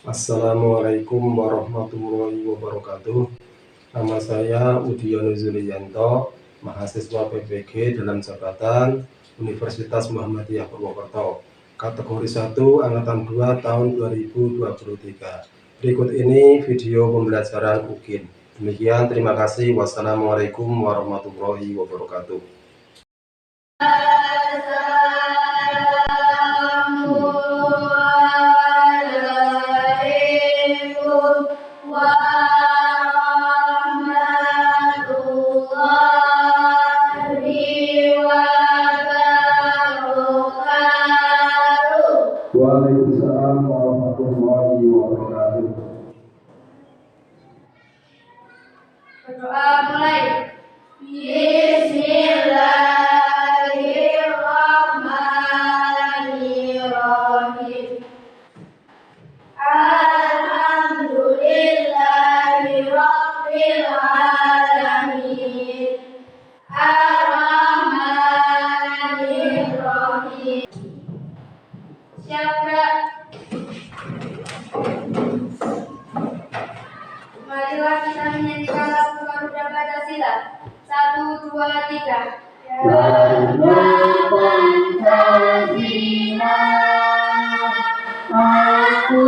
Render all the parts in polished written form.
Assalamualaikum warahmatullahi wabarakatuh. Nama saya Udiono Zulianto, mahasiswa PPG dalam jabatan Universitas Muhammadiyah Purwokerto. Kategori 1 Angkatan 2 tahun 2023. Berikut ini video pembelajaran UKIN. Demikian, terima kasih. Wassalamualaikum warahmatullahi wabarakatuh. Waalaikumsalam warahmatullahi wabarakatuh. Berdoa mulai. Bismillahirrahmanirrahim. Alhamdulillahirabbil alamin. Ar-Rahmanir-Rahim. Siapa? Marilah kita menyanyikan lagu Garuda Pancasila. 1, 2, 3. Garuda Pancasila, aku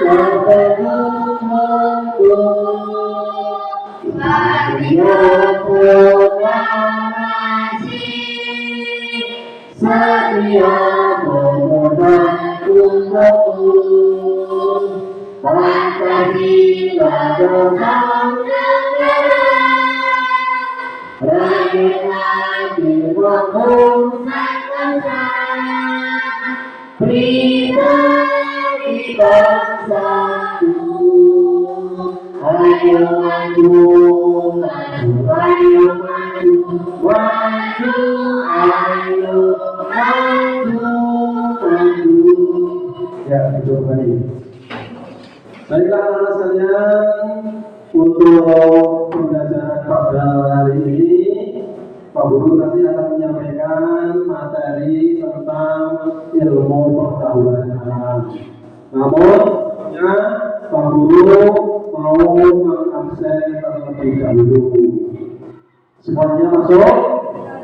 berteguh Maria proklamasi, setia memegang umatku. Pancasila demam negara, rakyat dibangun bangsa, pribadi bangsaku. Ayo maju, maju, ayo maju, maju, ayo maju, maju. Ya, itu tadi. Baiklah anak sekalian, untuk pembelajaran pada hari ini, Pak Guru nanti akan menyampaikan materi tentang ilmu pertahuan. Namun, Pak Guru mau mengabsen terlebih dahulu. Semuanya masuk?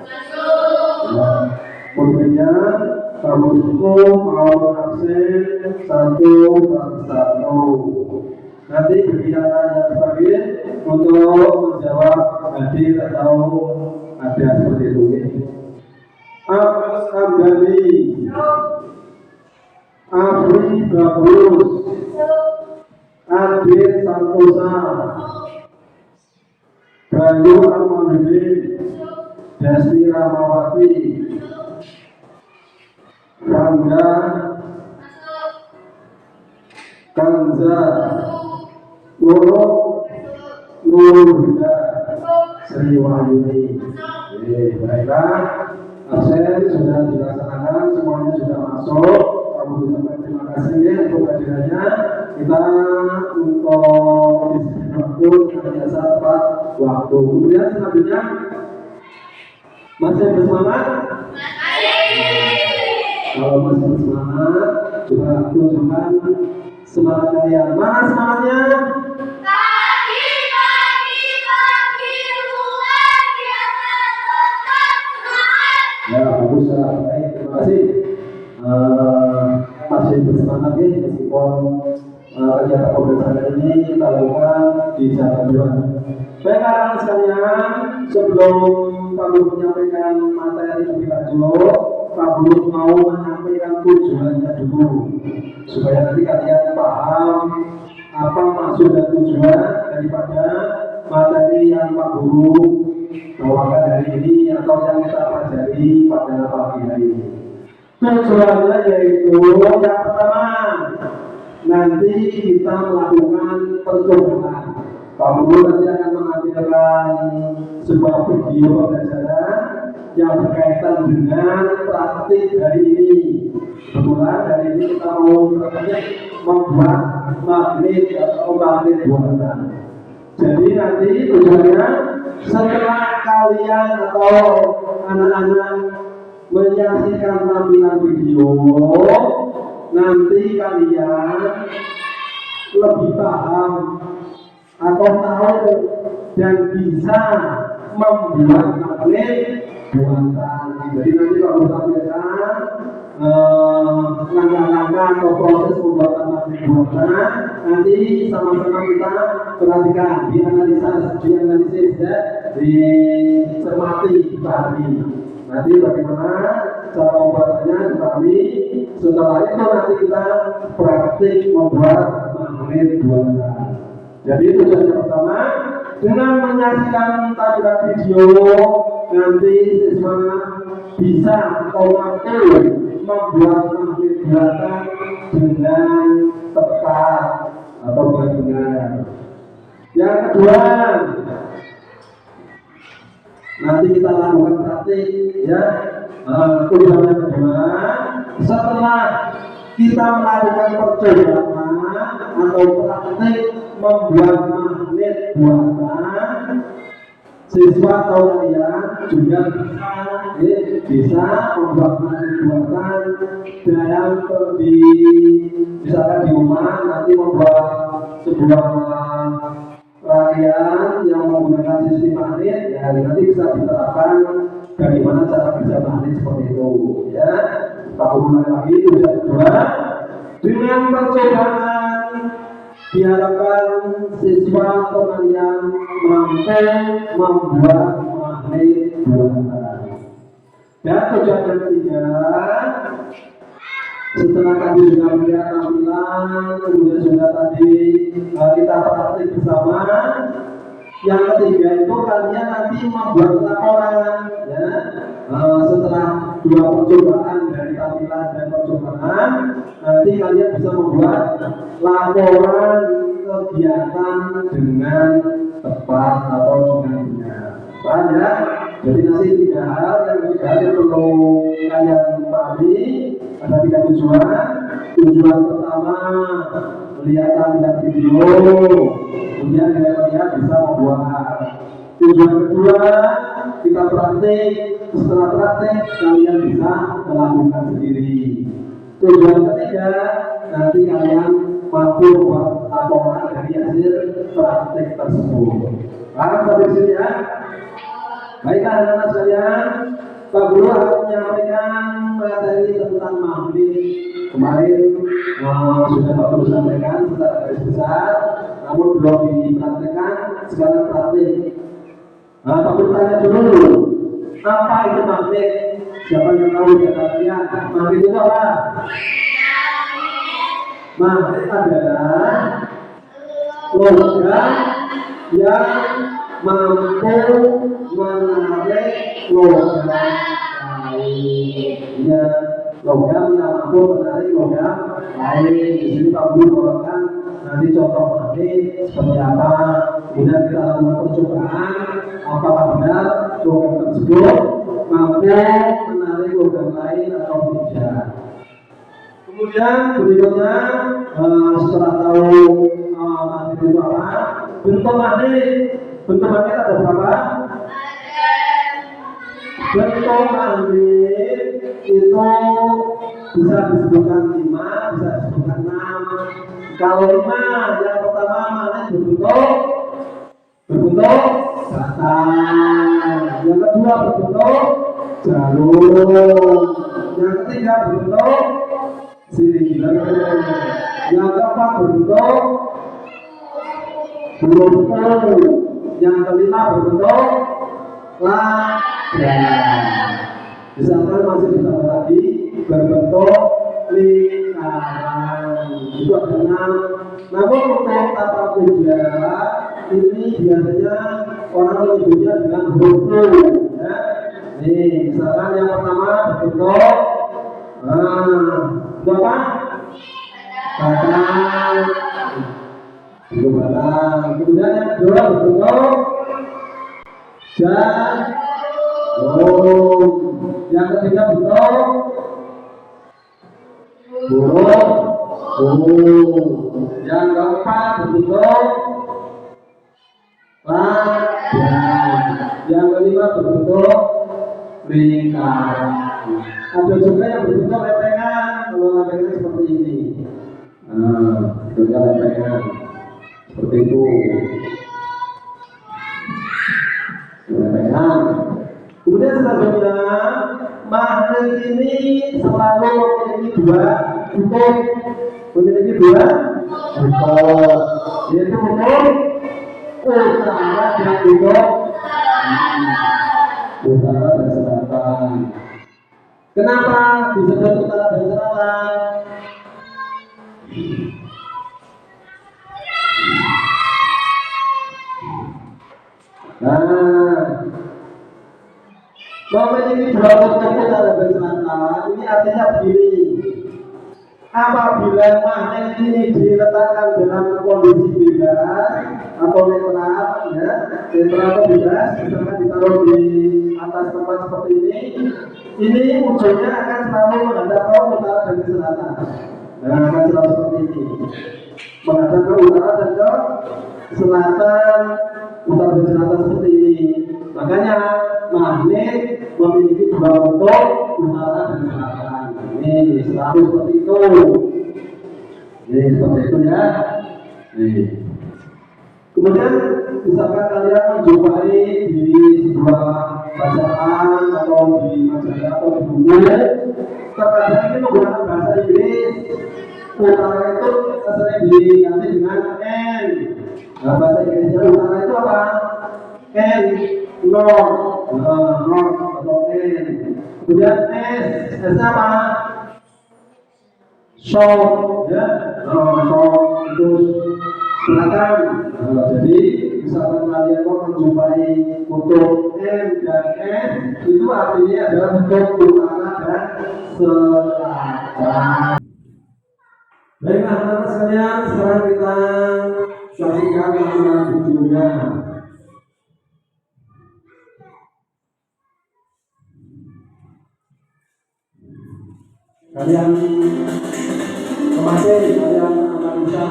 Masuk. Kemudian Pak Guru mau mengabsen 1 per 1. Nanti berbicara yang sebagian untuk menjawab hadir atau ada seperti itu. Agus Abdali, Afri Bagus, Adit Santosa, Bayu Amanudin, Desti Ramawati, Rangga, Kanza, Loro, Nurhuda, Sri Wahyuni. Baiklah, absen sudah dilaksanakan, semuanya sudah masuk. Kami ucapkan terima kasih untuk kehadirannya. Kita untuk waktu biasa tepat waktu. Kemudian selanjutnya masih bersemangat? Kalau masih bersemangat, coba tunjukkan semangat kalian. Mana semangatnya? Pagi, luar biasa, tetap semangat. Ya, bagus ya. Baik, terima kasih. Masih bersemangat ya, meskipun kegiatan pembelajaran ini kita lakukan di jam 2. Baik, anak sekalian, sebelum kami menyampaikan materi lebih lanjut, Pak Guru mau menyampaikan tujuannya dulu, supaya nanti kalian paham apa maksud dan tujuan daripada materi yang Pak Guru bawakan hari ini atau yang kita pelajari pada pagi hari ini. Tujuannya yaitu yang pertama, nanti kita melakukan percobaan. Pak Guru nanti akan menampilkan sebuah video pembelajaran yang berkaitan dengan praktik hari ini. Kebetulan hari ini kita mau membuat magnet atau magnet buatan. Jadi nanti tujuannya setelah kalian atau anak-anak menyaksikan tampilan video, nanti kalian lebih paham atau tahu dan bisa membuat magnet buatan. Jadi nanti kalau kita tampilkan langkah-langkah atau proses pembuatan magnet buatan, nanti sama-sama kita perhatikan, dianalisis ya, dicermati, dipahami. Nanti bagaimana cara pembuatannya dipahami. Setelah itu nanti kita praktik membuat magnet buatan. Jadi tujuan yang pertama, dengan menyaksikan tampilan video nanti siswa bisa atau mampu membuat magnet buatan dengan tepat atau benar. Yang kedua, nanti kita lakukan praktik ya. Tujuan yang kedua, setelah kita melakukan percobaan atau praktik membuat magnet buatan, siswa atau kalian juga bisa membuat magnet buatan dalam misalkan di rumah nanti membuat sebuah rangkaian yang menggunakan sistem magnet ya, nanti bisa diterapkan bagaimana cara kerja magnet seperti itu ya. Kita ulangi lagi tujuan kedua, dengan percobaan diharapkan siswa atau kalian mampu membuat magnet buatan. Dan tujuan yang ketiga, setelah tadi sudah melihat tampilan, kemudian sudah tadi kita praktik bersama. Yang ketiga itu kalian nanti membuat laporan ya. Setelah dua percobaan dari tampilan dan percobaan, nanti kalian bisa membuat laporan kegiatan dengan tepat atau dengan benar. Paham ya? Jadi nanti tiga hal yang perlu kalian pahami. Ada tiga tujuan. Tujuan pertama, melihat tampilan video, kemudian kalian bisa membuat. Tujuan kedua, kita praktik. Setelah praktik, kalian bisa melakukan sendiri. Tujuan ketiga, nanti kalian mampu membuat laporan dari hasil praktik tersebut. Paham sampai sini ya? Baiklah anak-anak sekalian, Pak Guru akan menyampaikan materi tentang magnet. Kemarin sudah Pak Guru sampaikan secara garis besar, namun belum dipraktekkan. Sekarang praktik. Pak Guru tanya dulu, apa itu magnet? Siapa yang tahu dari kalian? Magnet itu apa? Magnet adalah logam yang mampu menarik logam lain. Ya, logam yang mampu menarik logam lain. Di sini Pak Guru bawakan nanti contoh magnet seperti apa. Kemudian kita lakukan percobaan apakah benar logam tersebut mampu menarik logam lain atau tidak. Kemudian berikutnya setelah tahu magnet itu apa, bentuk magnet. Bentuk magnet ada berapa? Bentuk magnet itu bisa disebutkan 5, bisa disebutkan 6. Kalau 5, yang pertama magnet berbentuk datar. Yang kedua berbentuk jalur. Yang ketiga berbentuk silinder. Yang keempat berbentuk peluru. Yang kelima berbentuk lada. Misalkan masih ditambah lagi berbentuk lingkaran. Itu ada 6. Namun untuk tata kerja ini biasanya orang menyebutnya dengan huruf ya. Nih, misalkan yang pertama berbentuk apa? Batang. Itu batang. Kemudian yang kedua berbentuk jarum. Yang ketiga bentuk burung. Yang keempat berbentuk ladang. Yang kelima berbentuk lingkaran. Ada juga yang berbentuk lempengan. Kalau lempengan seperti ini. Nah, sebetulnya lempengan seperti itu. Lempengan. Kemudian selanjutnya, magnet ini selalu memiliki dua kutub. Memiliki dua kutub, yaitu kutub utara dan kutub utara dan selatan. Kenapa disebut utara dan selatan? Nah, memiliki dua kutub utara dan selatan ini artinya begini. Apabila magnet ini diletakkan dalam kondisi bebas atau netral, ya, netral atau bebas, misalkan ditaruh di atas tempat seperti ini ujungnya akan selalu menghadap ke utara dan ke selatan. Nah, akan selalu seperti ini, menghadap ke utara dan ke selatan, utara dan selatan seperti ini. Makanya magnet memiliki dua kutub, utara dan selatan. Ini selalu seperti itu. Ini seperti itu ya. Ini. Kemudian misalkan kalian menjumpai di sebuah bacaan atau di majalah atau di buku, terkadang ini menggunakan bahasa Inggris. Utara itu sering diganti dengan N. Nah, bahasa Inggrisnya utara itu apa? N, north, north atau N. Kemudian S apa? South, ya, south itu selatan. Jadi misalkan kalian mau menjumpai kutub M dan S, itu artinya adalah kutub utara dan selatan. Baiklah teman-teman sekalian, sekarang kita saksikan rangkuman videonya. Kalian kemasin, kalian analisa.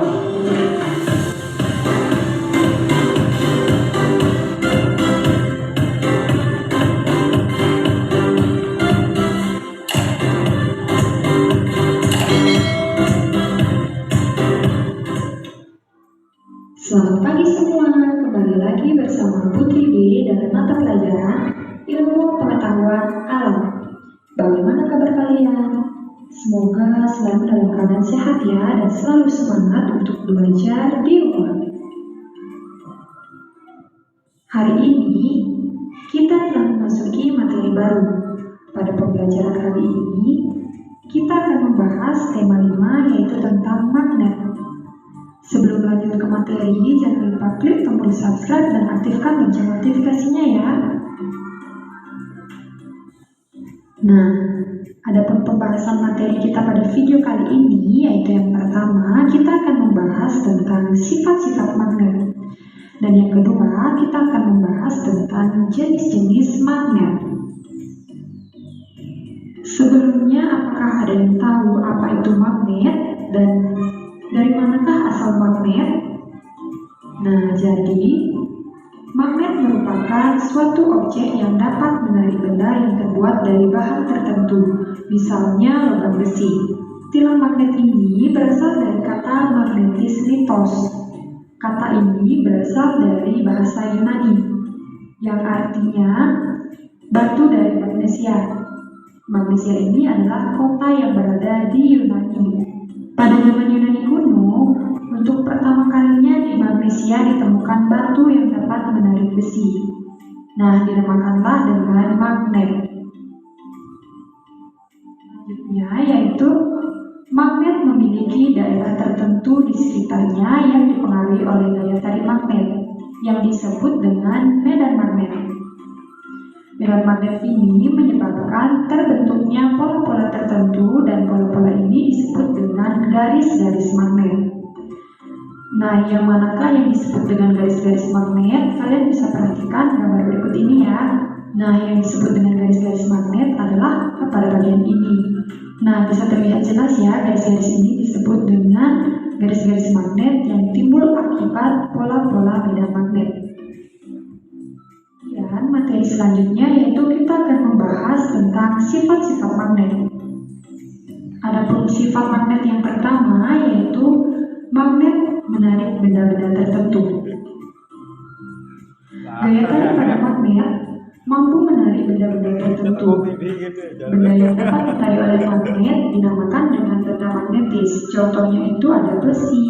Selamat pagi semua, kembali lagi bersama Putri D dalam mata pelajaran Ilmu Pengetahuan Alam. Bagaimana kabar kalian? Semoga selalu dalam keadaan sehat ya dan selalu semangat untuk belajar di rumah. Hari ini kita telah memasuki materi baru. Pada pembelajaran kali ini kita akan membahas tema 5 yaitu tentang magnet. Sebelum lanjut ke materi, jangan lupa klik tombol subscribe dan aktifkan lonceng notifikasinya ya. Nah, adapun pembahasan materi kita pada video kali ini yaitu yang pertama kita akan membahas tentang sifat-sifat magnet. Dan yang kedua kita akan membahas tentang jenis-jenis magnet. Sebelumnya, apakah ada yang tahu apa itu magnet dan dari manakah asal magnet? Nah, jadi magnet merupakan suatu objek yang dapat menarik benda yang terbuat dari bahan tertentu, misalnya logam besi. Tilang magnet ini berasal dari kata magnetismitos. Kata ini berasal dari bahasa Yunani, yang artinya batu dari Magnesia. Magnesia ini adalah kota yang berada di Yunani. Pada zaman Yunani kuno, untuk pertama kalinya di Magnesia ditemukan batu yang dapat menarik besi. Nah, dinamakanlah dengan magnet. Selanjutnya yaitu magnet memiliki daerah tertentu di sekitarnya yang dipengaruhi oleh daya tarik magnet yang disebut dengan medan magnet. Medan magnet ini menyebabkan terbentuknya pola-pola tertentu dan pola-pola ini disebut dengan garis-garis magnet. Nah, yang manakah yang disebut dengan garis-garis magnet? Kalian bisa perhatikan gambar berikut ini ya. Nah, yang disebut dengan garis-garis magnet adalah pada bagian ini. Nah, bisa terlihat jelas ya, garis-garis ini disebut dengan garis-garis magnet yang timbul akibat pola-pola medan magnet. Dan materi selanjutnya yaitu kita akan membahas tentang sifat-sifat magnet. Adapun sifat magnet yang pertama yaitu magnet menarik benda-benda tertentu. Gaya tarik pada magnet mampu menarik benda-benda tertentu. Benda yang dapat ditarik oleh magnet dinamakan dengan benda magnetis. Contohnya itu ada besi,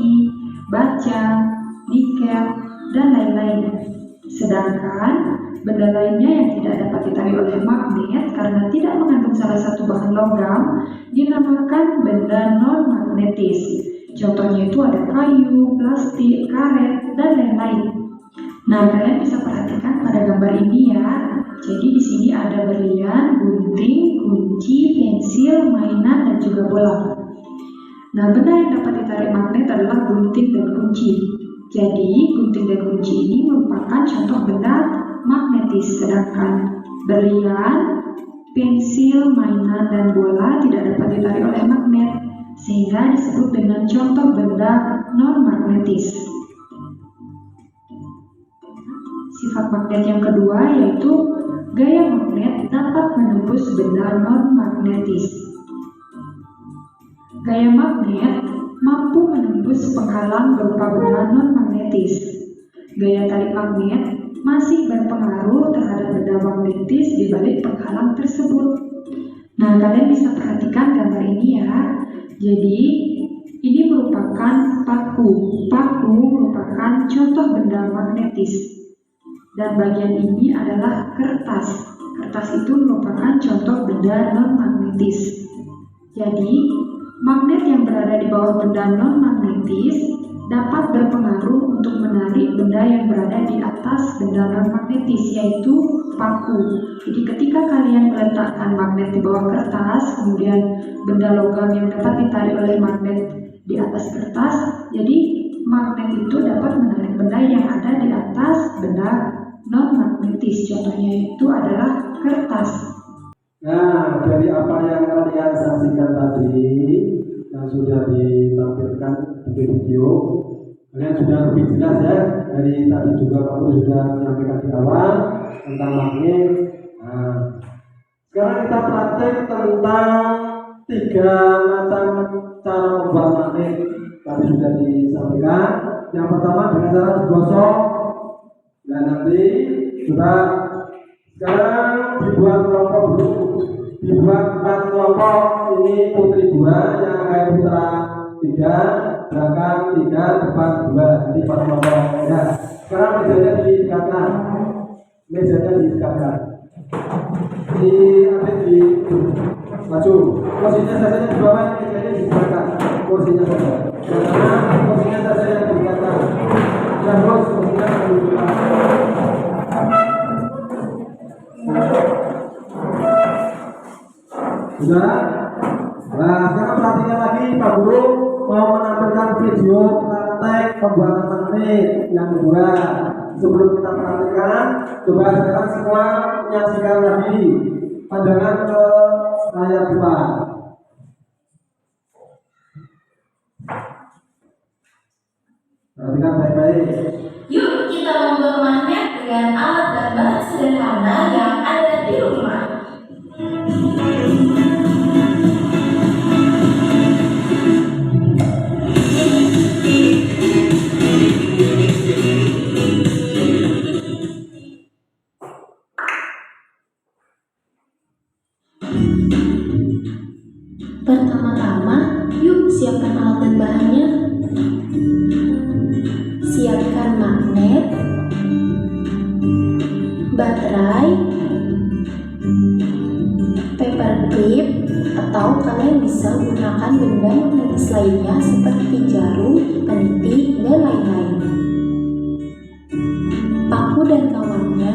baja, nikel, dan lain-lain. Sedangkan benda lainnya yang tidak dapat ditarik oleh magnet karena tidak mengandung salah satu bahan logam dinamakan benda non-magnetis. Contohnya itu ada kayu, plastik, karet, dan lain-lain. Nah, kalian bisa perhatikan pada gambar ini ya. Jadi di sini ada berlian, gunting, kunci, pensil, mainan, dan juga bola. Nah, benda yang dapat ditarik magnet adalah gunting dan kunci. Jadi, gunting dan kunci ini merupakan contoh benda magnetis, sedangkan berlian, pensil, mainan, dan bola tidak dapat ditarik oleh magnet, sehingga disebut dengan contoh benda non-magnetis. Sifat magnet yang kedua yaitu gaya magnet dapat menembus benda non-magnetis. Gaya magnet mampu menembus penghalang berupa benda non-magnetis. Gaya tarik magnet masih berpengaruh terhadap benda magnetis di balik penghalang tersebut. Nah, kalian bisa perhatikan gambar ini ya. Jadi, ini merupakan paku. Paku merupakan contoh benda magnetis. Dan bagian ini adalah kertas. Kertas itu merupakan contoh benda non-magnetis. Jadi, magnet yang berada di bawah benda non-magnetis dapat berpengaruh untuk menarik benda yang berada di atas benda non-magnetis, yaitu paku. Jadi, ketika kalian meletakkan magnet di bawah kertas, kemudian benda logam yang dapat ditarik oleh magnet di atas kertas, jadi magnet itu dapat menarik benda yang ada di atas benda non-magnetis. Contohnya itu adalah kertas. Nah, dari apa yang kalian saksikan tadi, yang sudah ditampilkan di video, kalian sudah lebih jelas ya. Dari tadi juga kamu sudah menyampaikan di awal tentang magnet. Nah, sekarang kita praktek tentang 3 macam cara membuat magnet. Tadi sudah disampaikan. Yang pertama dengan cara digosok. Dan nanti juga sekarang dibuat kelompok dulu. Dibuat 4 kelompok. Ini putri 2, yang kayak putra 3, belakang 3, depan 2. Jadi 4 kelompok. Ya. Sekarang mejanya diikatkan. Mejanya diikatkan. Di maju. Kursinya saja di bawah, mejanya diikatkan. Kursinya saja. Karena kursinya saja yang diikatkan. Dan terus kursinya diikatkan. Sudah? Nah, sekarang perhatikan lagi, Pak Guru mau menampilkan video praktek pembuatan magnet yang kedua. Sebelum kita perhatikan, coba sekarang semua menyaksikan lagi, pandangan ke layar depan. Perhatikan baik-baik. Yuk kita membuat magnet dengan alat dan bahan sederhana yang ada di rumah. Pertama-tama, yuk siapkan alat dan bahannya. Siapkan magnet, baterai, paper clip, atau kalian bisa gunakan benda magnetis lainnya seperti jarum, peniti, dan lain-lain. Paku dan kawannya,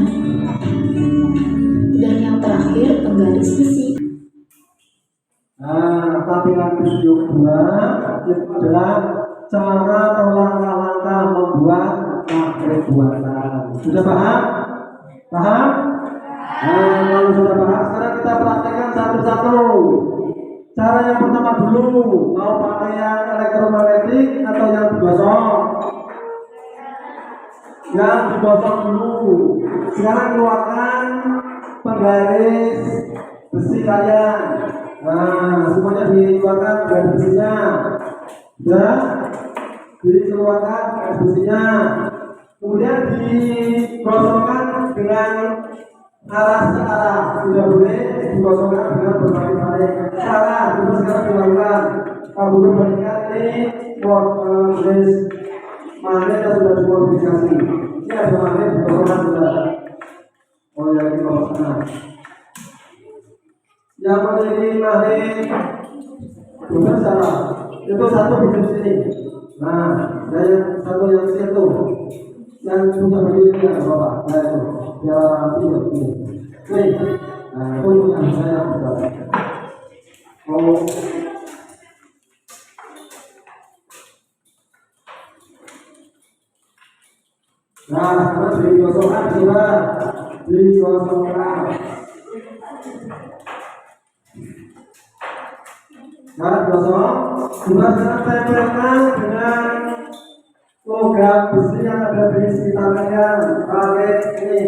dan yang terakhir penggaris besi. Nah, tampilan video 2 itu adalah cara atau langkah-langkah membuat magnet buatan. Sudah paham? Paham? Nah, kalau sudah paham, sekarang kita praktekkan satu-satu. Cara yang pertama dulu, mau pakai yang elektromagnetik atau yang digosok? Yang digosok dulu. Sekarang keluarkan penggaris besi kalian. Nah, semuanya dikeluarkan garis besinya. Sudah dikeluarkan garis besinya. Kemudian digosokkan dengan arah searah. Tidak boleh digosokkan dengan berbalik-balik. Salah, itu sekarang dilakukan. Kamu bandingkan ini garis magnet yang sudah dimodifikasi. Ini ada magnet digosokkan sudah. Oh ya, digosokkan. Yang memiliki magnet bukan salah. Itu satu di sini. Nah, yang satu yang kecil itu yang punya begini ya bapak. Nah itu yang ini. Nah itu yang saya buat. Oh. Nah, sekarang digosokkan juga, digosokkan. Nah, gosok. Juga sekarang tempelkan dengan logam besi yang ada di sekitar kalian. Pakai ini.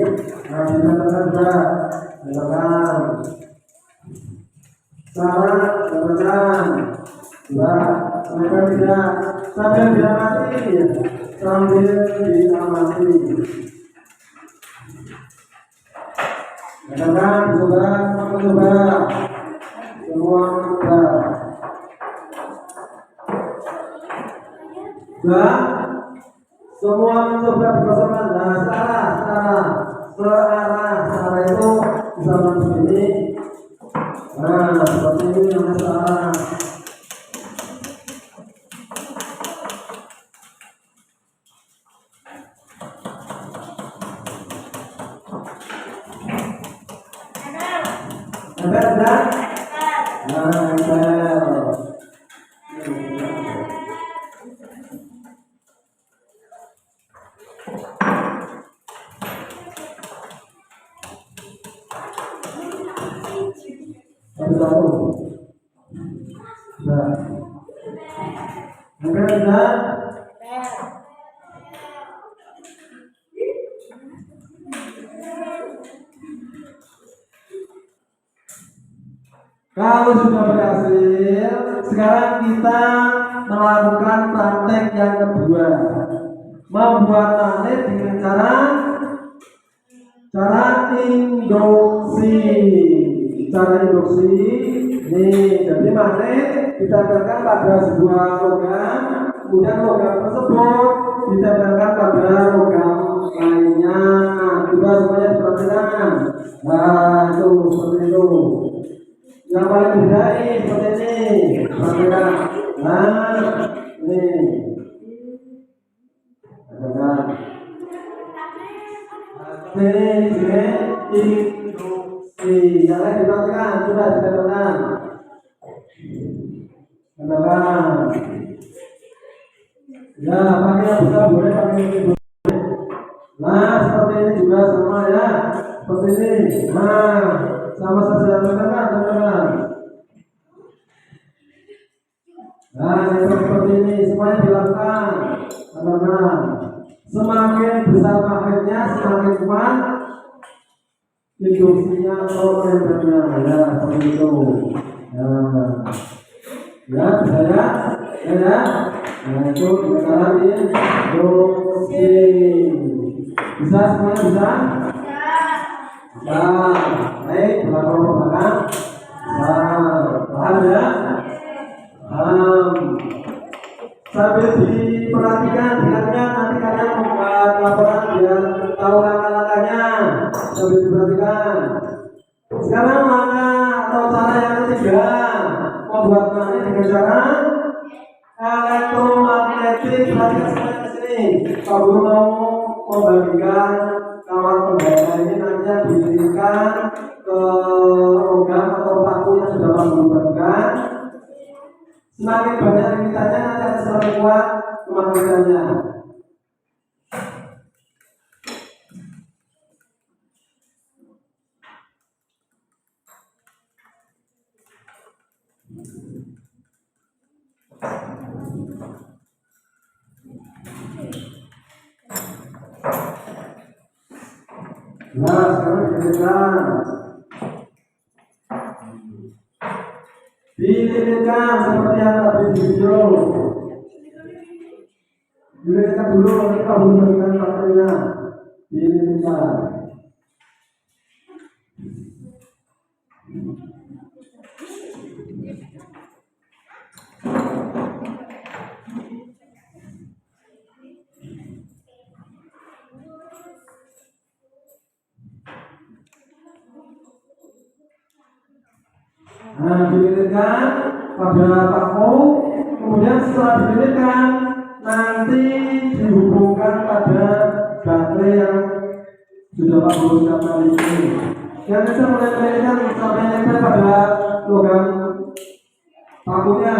Nah, ditempelkan juga. Tempelkan. Salah, tempelkan. Juga, tempelkan tidak. Sambil diamati. Sambil diamati. Tempelkan, coba, coba. Semua coba. Nah, semua mencoba digosokkan. Nah, searah itu bisa begini. Nah, seperti ini namanya searah. Tempel sudah? Nah, tempel. Satu. Nah, tempel sudah? Kalau sudah berhasil, sekarang kita melakukan praktek yang kedua, membuat magnet dengan cara induksi. Cara induksi, nih, jadi magnet ditempelkan pada sebuah logam, kemudian logam tersebut ditempelkan pada logam lainnya. Coba semuanya diperhatikan. Nah, itu seperti itu. Yang paling mudah ini seperti ini. Perhatikan. Nah, ini. Perhatikan. Ini induksi. Yang lain diperhatikan. Coba ditempelkan. Tempelkan. Ya, pakai yang besar boleh, pakai yang kecil boleh. Nah, seperti ini juga sama ya. Seperti ini. Nah, sama saja teman-teman. Nah, seperti ini semuanya dilakukan, teman-teman. Semakin besar magnetnya, semakin kuat induksinya atau tempelnya. Ya, seperti itu. Ya, bisa ya, ya. Nah, itu cara induksi. Bisa semuanya bisa? Nah, baik, belakang ke belakang. Nah, paham ya? Sambil diperhatikan, dengarkan, nanti kalian membuat laporan biar tahu langkah-langkahnya. Sambil diperhatikan. Sekarang langkah atau cara yang ketiga, membuat magnet dengan cara elektromagnetik. Perhatikan semuanya ke sini. Pak Guru mau membagikan kawat pembeda ini nantinya diberikan ke logam atau paku yang sudah Pak Guru bagikan. Semakin banyak limitannya nanti akan semakin kuat kemagnetannya. Nah, sekarang diberikan. Dililitkan seperti yang tadi di video. Dililitkan dulu, nanti kamu berikan baterainya. Dililitkan. Nah, dililitkan pada paku, kemudian setelah dililitkan nanti dihubungkan pada baterai yang sudah Pak Guru siapkan di sini. Yang bisa menempelkan sampai nempel pada logam pakunya.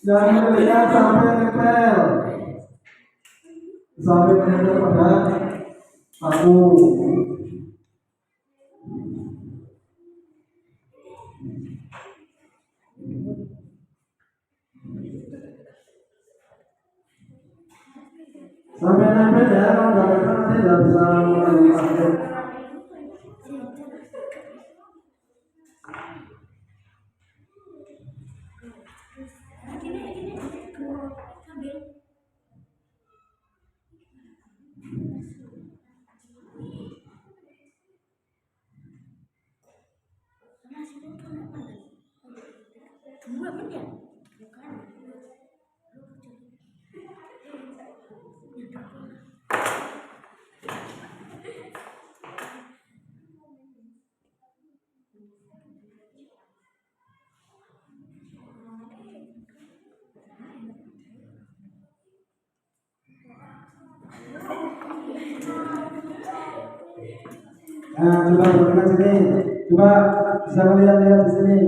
Yang dililitkan sampai nempel pada paku. Sampai nempel ya, kalau nggak nempel nanti nggak bisa melanjutkan. Nah, coba perhatikan sini. Coba bisa melihat di sini.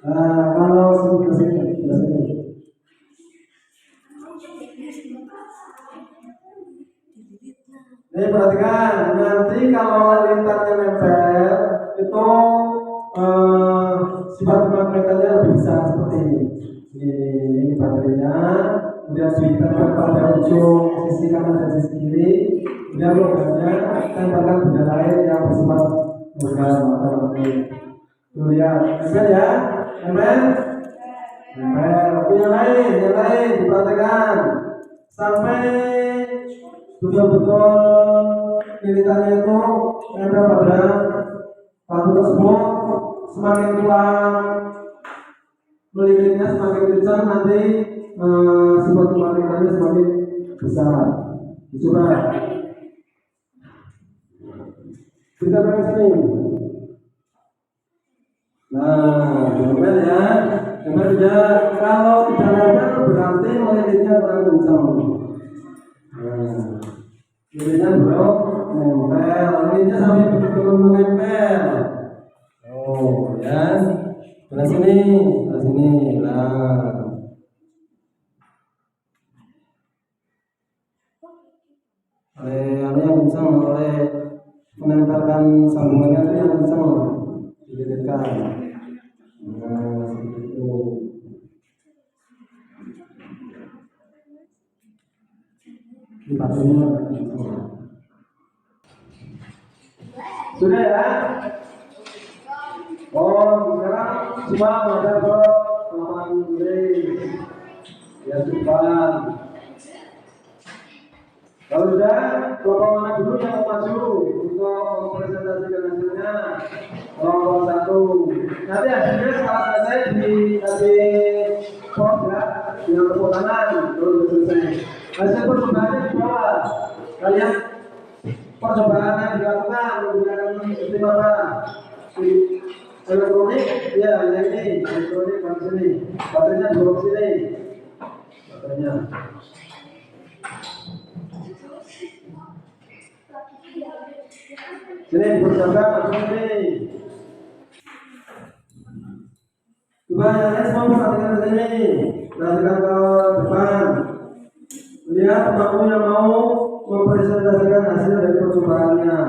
Kalau sebelah sini, sebelah sini. Nih perhatikan, nanti kalau lintarnya nempel itu sifat magnetannya lebih besar seperti ini. Ini baterainya, kemudian ditempelkan pada ujung sisi kanan dan sisi kiri. Kemudian logamnya tempelkan benda lain yang bersifat logam atau magnet. Tuh lihat, nempel ya, nempel. Tapi yang lain diperhatikan sampai betul-betul lilitannya itu nempel pada paku tersebut. Semakin kuat melilitnya, semakin kencang nanti sifat kemagnetannya semakin besar. Coba kita pakai sini. Nah, nempel ya, nempel juga. Kalau tidak nempel berarti melilitnya kurang kencang. Lilitnya belum nempel, lilitnya sampai betul-betul menempel. Oh ya, sebelah sini, sebelah sini. Nah, oleh yang kencang, oleh menempelkan sambungannya itu yang kencang, dililitkan. Nah, seperti itu. Dipasangnya sudah ya. Oh, sekarang cuma ada ke lapangan ya depan. Kalau sudah, kelompok mana dulu yang maju untuk mempresentasikan hasilnya? Kelompok 1. Nanti hasilnya setelah selesai di pos ya, dengan tepuk tangan baru selesai. Hasil percobaan di bawah. Kalian percobaan yang dilakukan menggunakan sistem apa? Elektronik, ya yang ini elektronik di sini. Baterainya di sini. Baterainya. Sini percobaan langsung ini. Coba yang lain semua perhatikan ke sini, perhatikan ke depan. Lihat pelaku yang mau mempresentasikan hasil dari percobaannya.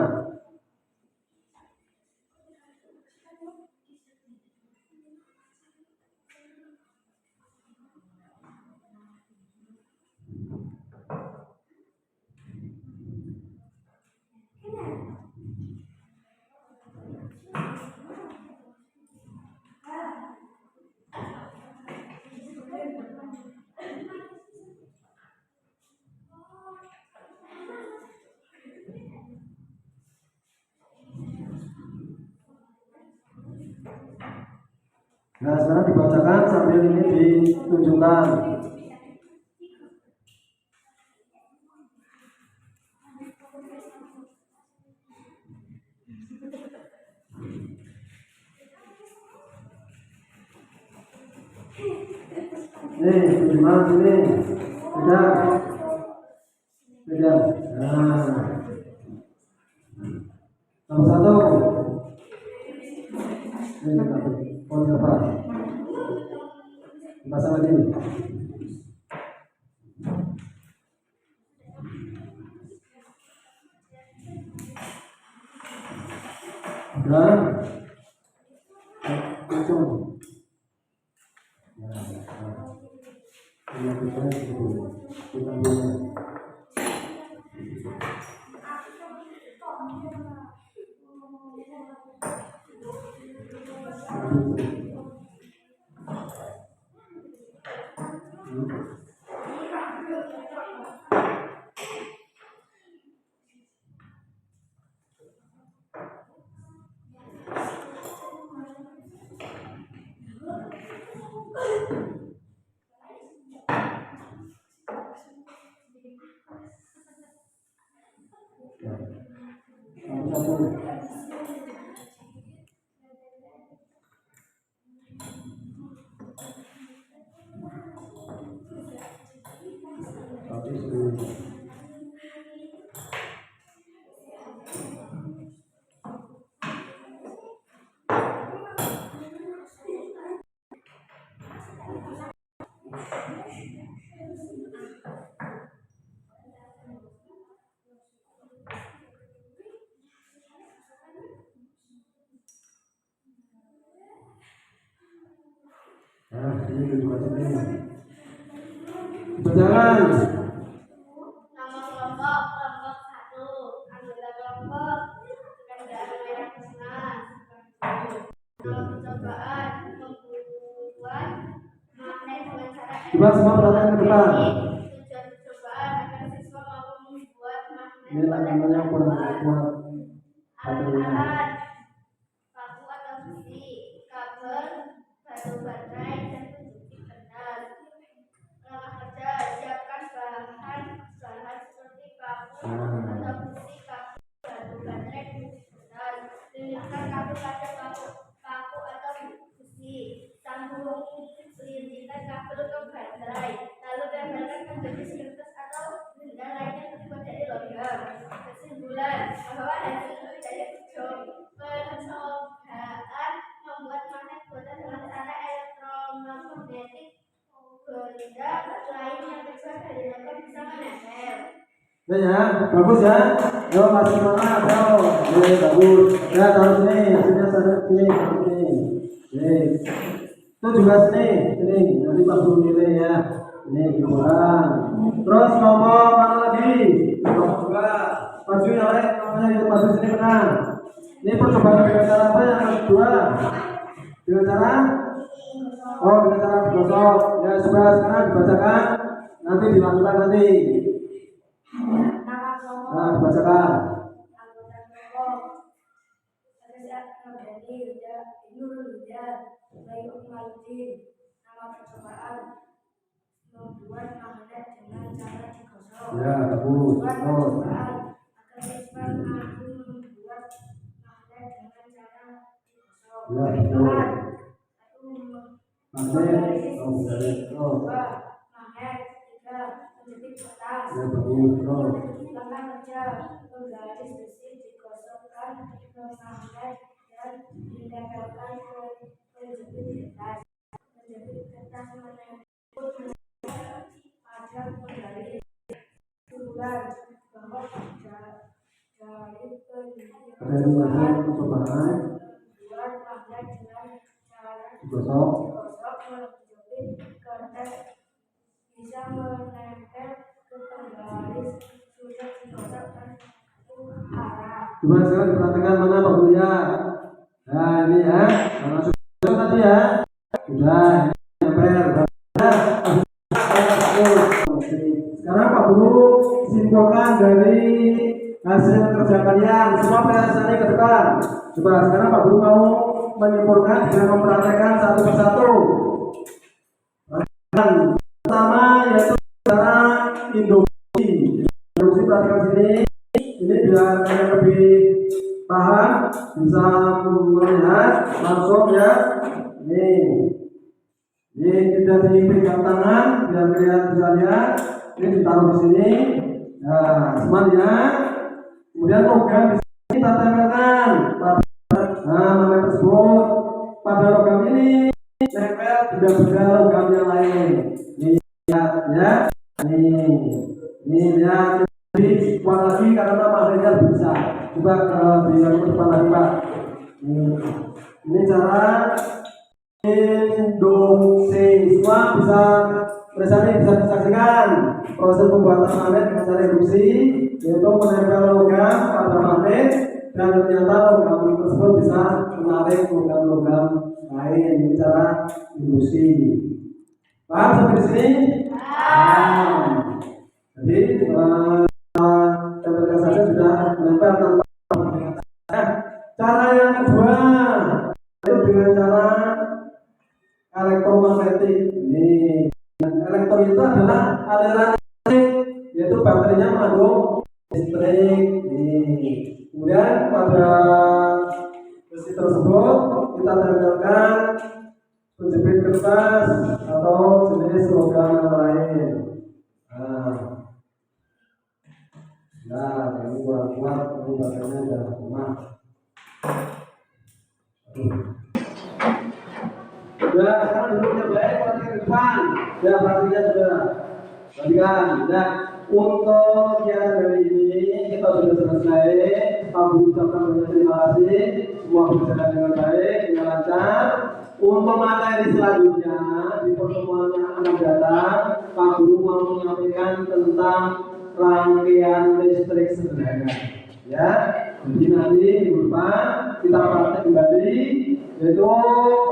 Nah, sekarang dibacakan sambil ini ditunjukkan. Nih, gimana sini? Pegang. Pegang. Nah. Nomor satu. Ini poin apa? Bahasa lagi. Nah. Langsung. Nah, ini kedua ini. Berjalan. Nama kelompok 1, anggota kelompok kendaraan merah Kesnas. Nama percobaan membuat magnet dengan cara Coba semua perhatikan ke depan. tujuan percobaan agar siswa mampu membuat magnet Ini namanya buat alat-alat paku atau besi, kabel, batu baterai, dan pencuci kertas. Langkah kerja, siapkan bahan seperti paku atau besi, kabel, batu baterai, pencuci kertas. Lilitkan kabel pada paku atau besi. Sambung lintingan kabel ke baterai. Lalu tempelkan ke jenis kertas atau benda lainnya terbuat dari logam. Kesimpulan bahwa hasil dari percobaan membuat magnet buatan dengan cara elektromagnetik benda lain yang terbuat dari logam bisa menempel. Ya, bagus ya. Yo, masih semangat. Yo, bagus. Ya, taruh sini. Hasilnya sadar sini. Sini. Itu juga sini. Nanti Pak Guru nilai ya. Ini kurang. Terus ngomong mana lagi? Ngomong juga. Maju ya, Lek. Namanya itu maju sini benar. Ini percobaan dengan cara apa yang kedua? Dengan cara? Oh, dengan cara digosok. Ya, sudah sekarang dibacakan. Nanti dilakukan nanti. Nah, dibacakan. Anggota kelompok Reza Nurdani, Nurul Huda, Bayu Ukmaluddin. Nama percobaan membuat magnet dengan cara digosok. Ya, bagus. Terus. Agar siswa mampu membuat magnet dengan cara digosok. Ya, betul. Magnet. Oh, Dua, magnet. Oh, magnet. Tiga, menjepit kertas. ya, bagus. Terus. Langkah kerja, menggaris besi digosokkan ke magnet dan ditempelkan ke penjepit kertas. Penjepit kertas menempel pada penggaris. Kesimpulan bahwa jari penjepit Ada yang lagi percobaan membuat magnet dengan cara digosok. menjepit kertas bisa menempel ke penggaris sudah digosok dan arah. Coba sekarang diperhatikan mana Pak Guru ya. Nah, ini ya. Karena sudah tadi ya. Sudah. Nempel. Sekarang Pak Guru simpulkan dari hasil kerja kalian. Semua perhatian ke depan. Coba sekarang Pak Guru mau menyimpulkan dengan mempraktekkan satu persatu. Pertama yaitu cara induksi. Induksi perhatikan sini. Ini biar kalian lebih paham, bisa melihat langsung ya. Ini tidak dipegang tangan, biar kalian bisa lihat. Ini ditaruh di sini. Nah, semuanya. Kemudian logam di sini kita tempelkan pada magnet tersebut. Pada logam ini tempel benda-benda logam yang lain. Ini lihat ya. Ini lihat. Jadi kuat lagi karena magnetnya bisa. Coba di yang depan lagi Pak. Ini cara induksi. Semua bisa disaksikan proses pembuatan magnet dengan cara induksi, yaitu menempel logam pada magnet dan ternyata logam tersebut bisa menarik logam-logam lain. Ini cara induksi. Paham sampai di sini? Jadi tempelkan saja sudah menempel tanpa. Cara yang kedua itu dengan cara elektromagnetik. Ini elektron itu adalah aliran listrik, yaitu baterainya mengandung listrik. Kemudian pada besi tersebut kita tempelkan penjepit kertas atau jenis logam yang lain. Nah, ini kurang kuat, ini baterainya sudah lemah. Ya, sekarang duduknya baik, perhatikan ke depan. Ya, perhatikan sudah. Perhatikan. Nah, untuk yang dari ini kita sudah selesai. Kami ucapkan banyak terima kasih. Semua berjalan dengan baik, dengan lancar. Untuk materi selanjutnya di pertemuan yang akan datang, Pak Guru mau menyampaikan tentang rangkaian listrik sederhana. Ya, jadi nanti minggu depan kita praktek kembali, yaitu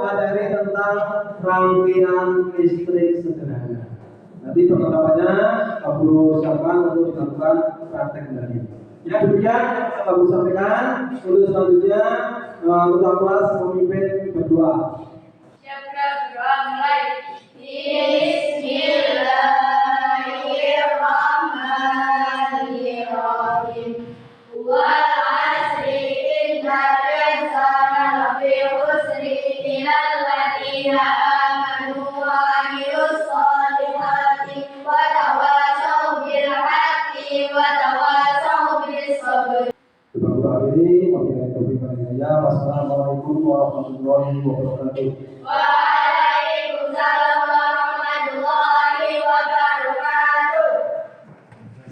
materi tentang rangkaian listrik sederhana. Nanti perlengkapannya Pak Guru siapkan untuk dilakukan praktek kembali. Ya, demikian yang Pak Guru sampaikan. Untuk selanjutnya ketua kelas memimpin berdoa. Siapkan berdoa mulai. Bismillahirrahmanirrahim. Wal asri innal insana lafi khusri illal ladzina amanu wa amilus solihati wa tawassaw bil haqqi wa tawassaw bis sabr. Wassalamualaikum warahmatullahi wabarakatuh.